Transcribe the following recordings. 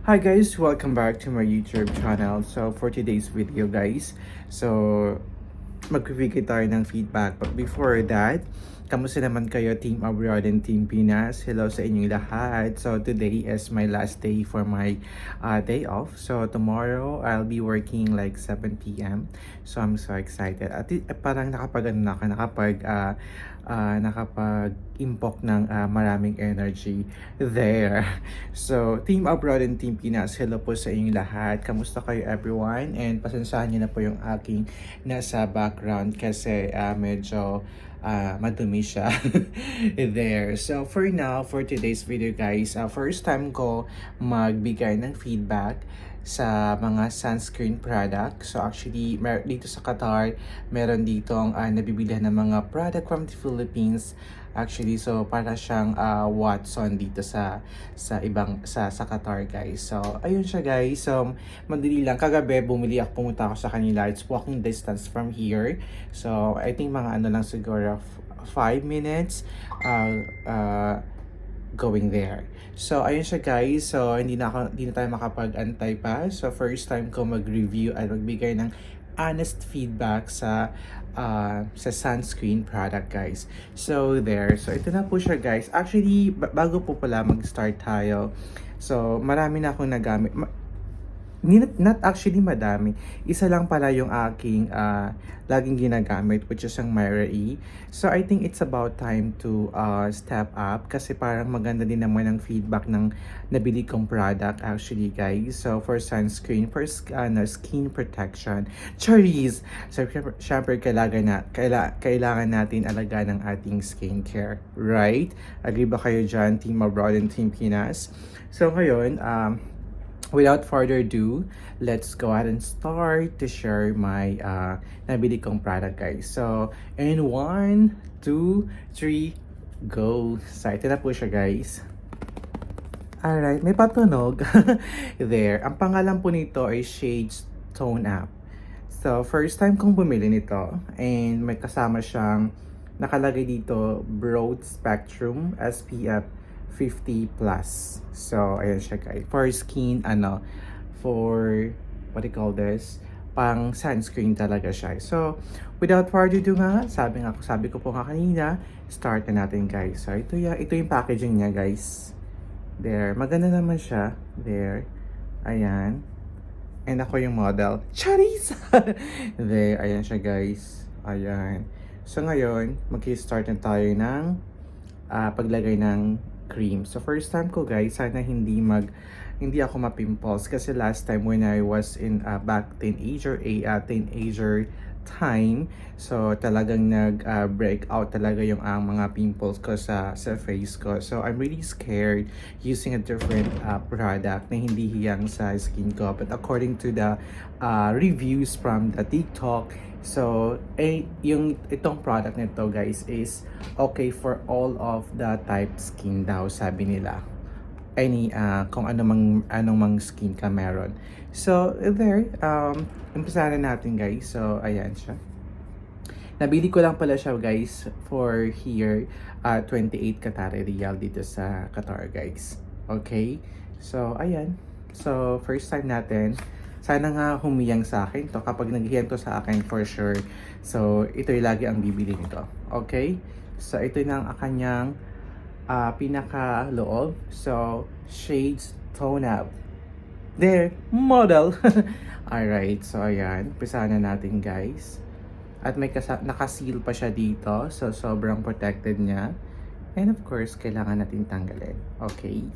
Hi guys, welcome back to my YouTube channel. So for today's video guys, magbibigay tayo ng feedback. But before that, kamusta naman kayo Team Abroad and Team Pinas? Hello sa inyong lahat. So today is my last day for my day off. So tomorrow, I'll be working like 7 p.m. So I'm so excited. At parang nakapag-impok ng maraming energy there. So, Team Abroad and Team Pinas, hello po sa inyong lahat. Kamusta kayo everyone? And pasensyahan niyo na po yung aking nasa background kasi medyo madumi siya there. So, for now, for today's video guys, first time ko magbigay ng feedback sa mga sunscreen product. So actually, dito sa Qatar, meron ditong nabibilihan ng mga product from the Philippines. Actually, so para siyang Watson dito sa Qatar guys. So ayun siya guys. So madali lang, kagabi pumunta ako sa kanila. It's walking distance from here. So I think mga lang siguro 5 minutes going there. So, ayun siya guys. So, hindi na tayo makapag-antay pa. So, first time ko mag-review at magbigay ng honest feedback sa sunscreen product guys. So, there. So, ito na po siya guys. Actually, bago po pala mag-start tayo. So, marami na akong nagamit. Not actually madami. Isa lang pala yung aking laging ginagamit, which is ang Myra E. So I think it's about time to step up kasi parang maganda din naman ang feedback ng nabili kong product actually guys. So for sunscreen, for skin protection, cherries. So syempre kailangan natin alagaan ng ating skincare, right? Agree ba kayo dyan, Team Abroad and Team Pinas? So ngayon, without further ado, let's go ahead and start to share my nabili kong product guys. So, in 1, 2, 3, go! So, ito na po siya guys. Alright, may patunog. There. Ang pangalan po nito ay Shades Tone Up. So, first time kong bumili nito. And may kasama siyang nakalagay dito, Broad Spectrum SPF 50 plus. So, ayan siya guys. For skin, for, what do you call this? Pang sunscreen talaga siya. So, without further ado nga, sabi ko po nga kanina, start na natin guys. So, ito yung packaging niya guys. There. Maganda naman siya. There. Ayan. And ako yung model. Charis! There. Ayan siya guys. Ayan. So, ngayon, mag-start na tayo ng paglagay ng cream. So first time ko guys, sana hindi ako ma-pimples kasi last time when I was in back teenager time, so talagang break out talaga yung mga pimples ko sa face ko. So I'm really scared using a different product na hindi hiyang sa skin ko. But according to the reviews from the TikTok, so itong product nito guys is okay for all of the type skin daw, sabi nila. Kung anong mang skin ka meron. So there, umpisahan na natin guys. So ayan siya. Nabili ko lang pala siya guys for here 28 Qatari Riyal dito sa Qatar guys. Okay? So ayan. So first time natin. Sana nga humiyang sa akin to kapag naghiyan to sa akin for sure. So ito yung lagi ang bibili nito. Okay? So ito na ang kanyang pinaka loob. So Shades Tone Up. There, model. Alright, so ayan, umpisahan na natin guys. At may nakaseal pa siya dito, so sobrang protected niya. And of course, kailangan natin tanggalin. Okay.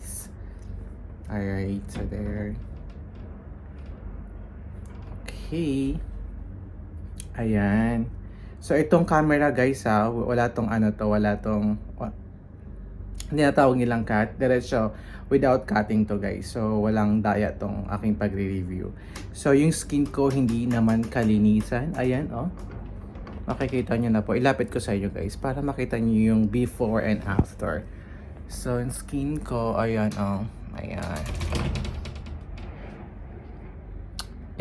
Alright, so there. Okay. Ayan. So itong camera guys wala tong hindi natawag nilang cut. Diretso, without cutting to guys. So walang daya tong aking pagre-review. So yung skin ko hindi naman kalinisan. Ayan makikita nyo na po. Ilapit ko sa inyo guys para makita nyo yung before and after. So yung skin ko, ayan ayan.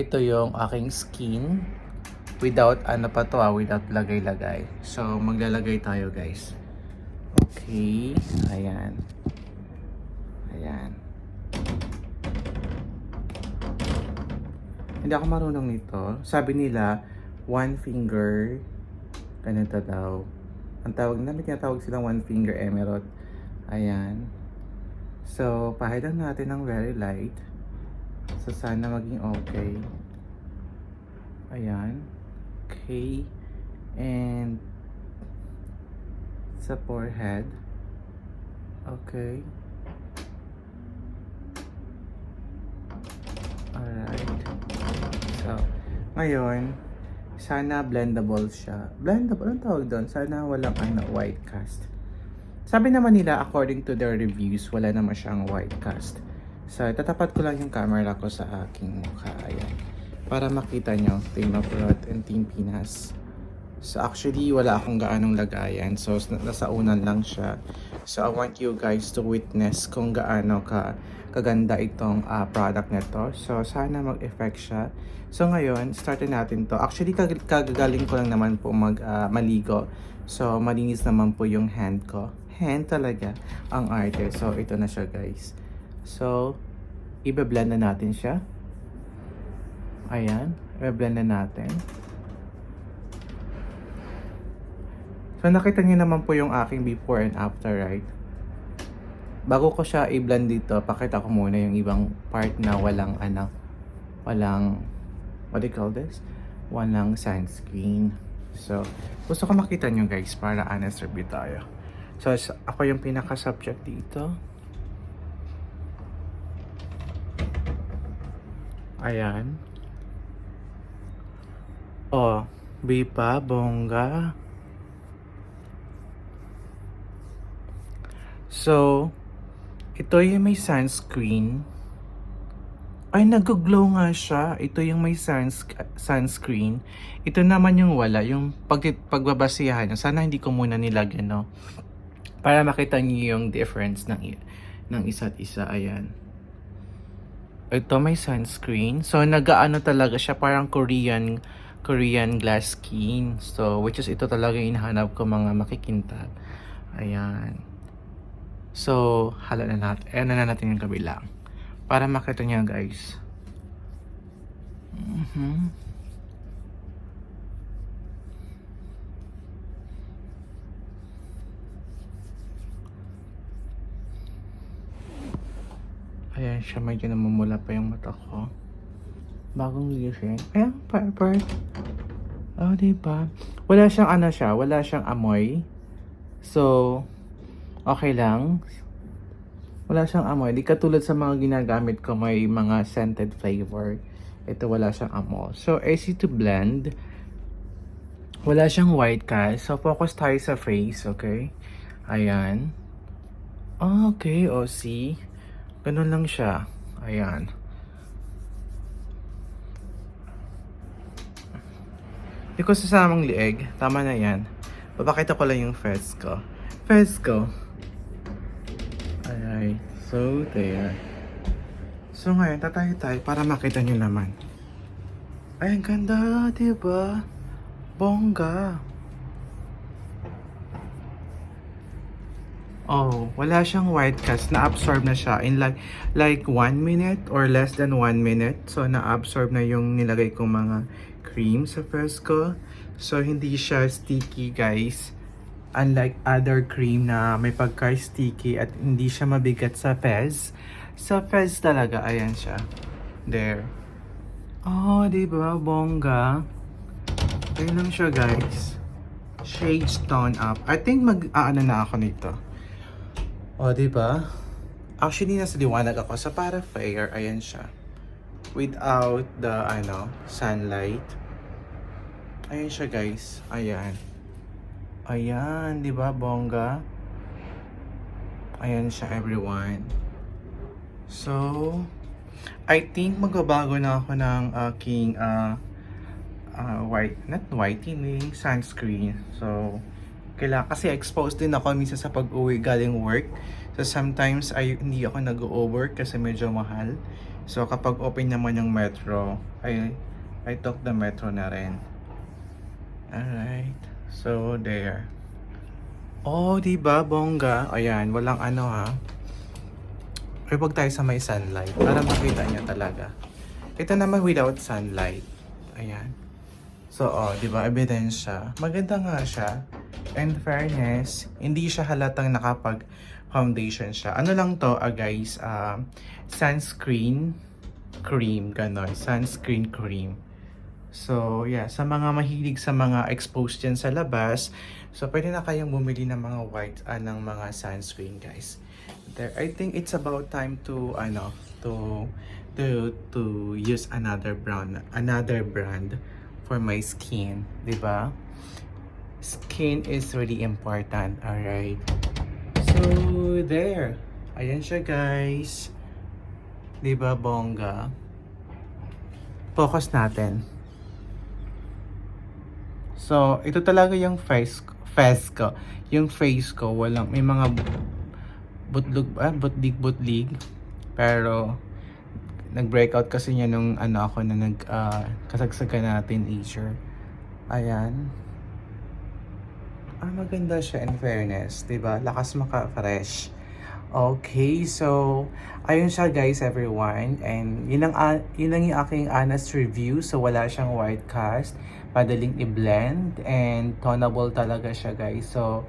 Ito yung aking skin without without lagay-lagay. So maglalagay tayo guys. Okay, ayan. Hindi ako marunong nito. Sabi nila, one finger, ganito daw. Ang tawag namin, tinatawag silang one finger emerald. Ayan. So, pahid lang natin ng very light. So, sana maging okay. Ayan. Okay. And sa forehead. Okay. Alright. So, ngayon, sana blendable siya. Blendable? Anong tawag doon? Sana walang white cast. Sabi naman nila, according to their reviews, wala naman siyang white cast. So, tatapat ko lang yung camera ko sa aking mukha. Ayan. Para makita nyo, Team Abroad and Team Pinas. So, actually, wala akong gaanong lagayan. So, nasa unan lang siya. So, I want you guys to witness kung gaano kaganda itong product na to. So, sana mag-effect siya. So, ngayon, startin natin to. Actually, kagagaling ko lang naman po maligo. So, malinis naman po yung hand ko. Hand talaga ang arte. So, ito na siya, guys. So, ibe-blend na natin siya. Ayan. Ibe-blend na natin. So, nakita niyo naman po yung aking before and after, right? Bago ko siya i-blend dito, pakita ko muna yung ibang part na walang, what do you call this? Walang sunscreen. So, gusto ko makita nyo guys para honest review tayo. So, ako yung pinaka-subject dito. Ayan. Oh, bipa, bongga. So, ito yung may sunscreen. Ay, nag-glow nga siya. Ito yung may sunscreen. Ito naman yung wala. Yung pagbabasihan. Sana hindi ko muna nilagyan, no? Para makita niyo yung difference ng isa't isa. Ayan. Ito may sunscreen. So, nag-ano talaga siya. Parang Korean glass skin. So, which is ito talaga yung hinahanap ko mga makikintab. Ayan. So, hala na natin. Ayan na natin yung kabilang. Para makita niyo guys. Ayan siya, medyo namumula pa yung mata ko. Bagong gising. Ayan, purple. Oh, diba? Wala siyang wala siyang amoy. So, okay lang. Wala siyang amoy. Di katulad sa mga ginagamit ko, may mga scented flavor. Ito wala siyang amoy. So, easy to blend. Wala siyang white cast. So, focus tayo sa face, okay? Ayan. Okay, o see? Ganun lang siya. Ayan. Hindi ko sasamang lieg. Tama na yan. Papakita ko lang yung face ko. Face ko. Alright. So, there. So, ngayon, tatayo tayo para makita nyo naman. Ay, ang ganda, diba? Bongga. Oh, wala siyang white cast. Na-absorb na siya in like 1 minute or less than 1 minute. So, na-absorb na yung nilagay kong mga cream sa face ko. So, hindi siya sticky, guys. Unlike other cream na may pagka-sticky at hindi siya mabigat sa fez. Sa fez talaga, ayan siya. There. Oh, diba? Bongga. Ayan lang siya, guys. Shades tone up. I think mag-aano na ako nito. Oh, diba? Actually, nasa liwanag ako sa para fair. Ayan siya. Without the, sunlight. Ayan siya, guys. Ayan. Ayan, diba, bongga? Ayan siya, everyone. So, I think magbabago na ako ng aking, whitening, sunscreen. So, kasi exposed din ako minsan sa pag-uwi galing work. So sometimes hindi ako nag-o-work kasi medyo mahal. So kapag open naman yung metro, I took the metro na rin. Alright. So there. Oh, diba, bongga? Ayan, walang ha. Ay, wag tayo sa may sunlight para makita niya talaga. Ito naman without sunlight. Ayan. So, di ba, ebidensya. Maganda nga siya. And fairness, hindi siya halatang nakapag-foundation siya. Ano lang to, guys, sunscreen cream, ganon. Sunscreen cream. So, yeah, sa mga mahilig sa mga exposed dyan sa labas, so pwede na kayong bumili ng mga ng mga sunscreen, guys. There, I think it's about time to, to use another brand for my skin, di ba? Skin is really important, alright? So, there. Ayan siya, guys. Di ba, bongga? Focus natin. So, ito talaga yung face ko. Yung face ko, walang, may mga butlig. Pero, nag-breakout kasi niya nung ako na kasagsagan na teenager. Ayan. Maganda siya in fairness, 'di ba? Lakas maka-fresh. Okay, so ayun siya guys everyone, and yun ang yung aking honest review. So wala siyang white cast, madaling i-blend, and tonable talaga siya guys. So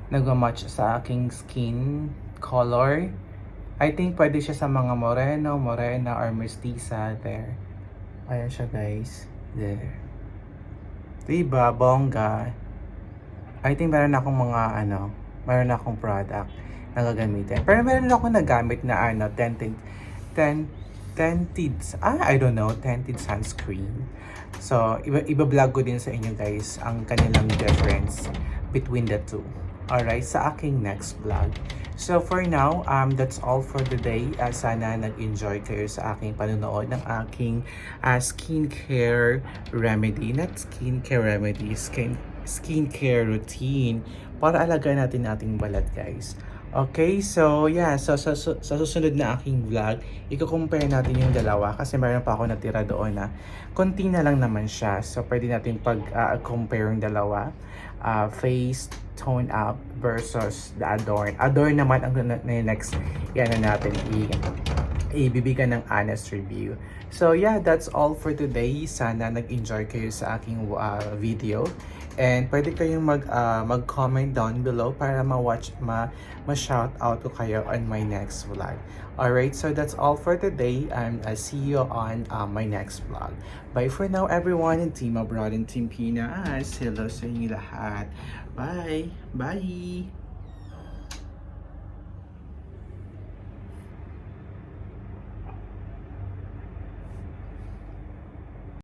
nag-match sa aking skin color. I think pwede siya sa mga morena or mestiza there. Ayan siya guys, there. Diba, bongga. I think meron akong meron akong product na gagamitin. Pero meron akong nagamit na tinted tinted sunscreen. So, iba-vlog ko din sa inyo guys ang kanilang difference between the two. Alright, sa aking next vlog. So for now, that's all for today. Sana nag-enjoy kayo sa aking panonood ng aking skincare remedy. Not skincare remedy, skincare routine para alagaan natin ating balat guys. Okay, so yeah, so sa susunod na aking vlog, i-compare natin yung dalawa kasi meron pa ako natira doon na konti na lang naman siya. So pwede natin pag-compare yung dalawa. Face tone up versus the Adorn. Adorn naman ang next natin ibibigyan ng honest review. So yeah, that's all for today. Sana nag-enjoy kayo sa aking video. And pwede kayong mag-comment down below para ma-shout out ko kayo on my next vlog. Alright, so that's all for today. I'll see you on my next vlog. Bye for now everyone, and Team Abroad and Team Pinas. Hello sa inyo lahat. Bye! Bye!